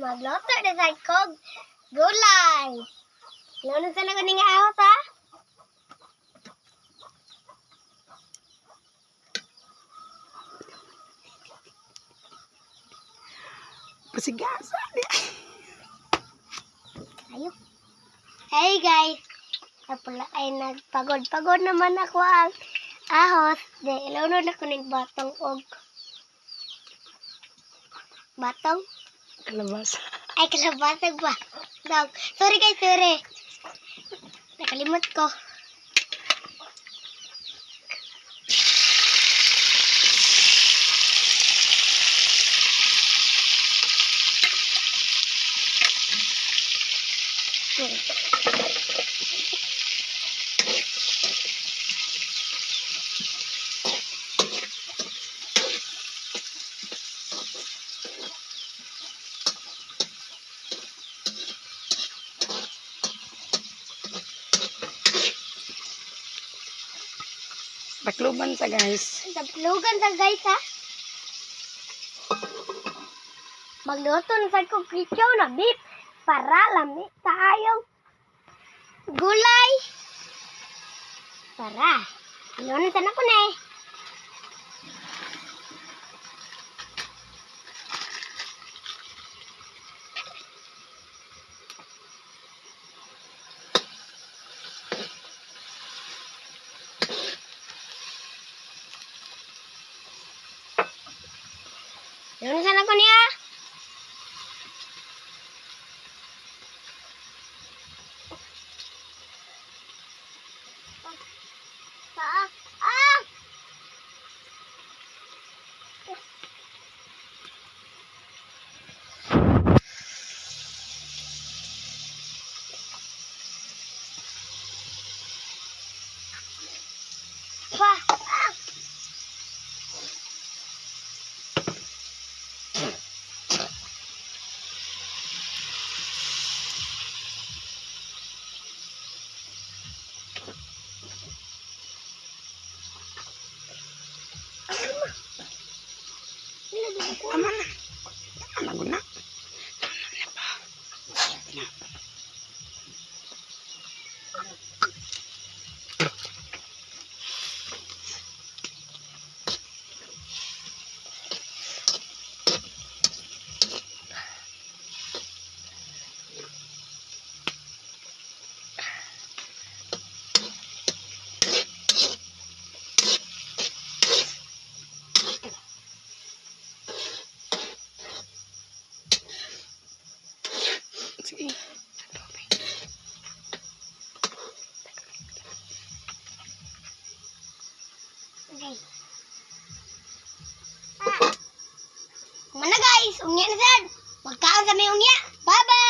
Magluto na sa kog gulay. Lunod sa nago nga ahos ha? Pasigasa. Ayo. Hey guys. Napula ay nagpagod-pagod naman ako ang ahos. Di lunod ako ng batong og batong. Kalabasa. Ay, kalabasag ba? Dog. Sorry guys, sorry. Nakalimot ko. Bakluban sa guys. Sablugan sa guys ha. Magluto na sa kong kityo na beef para lamig tayong gulay. Para. Lunutan ako na eh. Lunutan ako niya. Tama na. Tama na. Sige. Okay. Mana guys, ungnya na sad. Magkaon sa may ungnya. Bye-bye.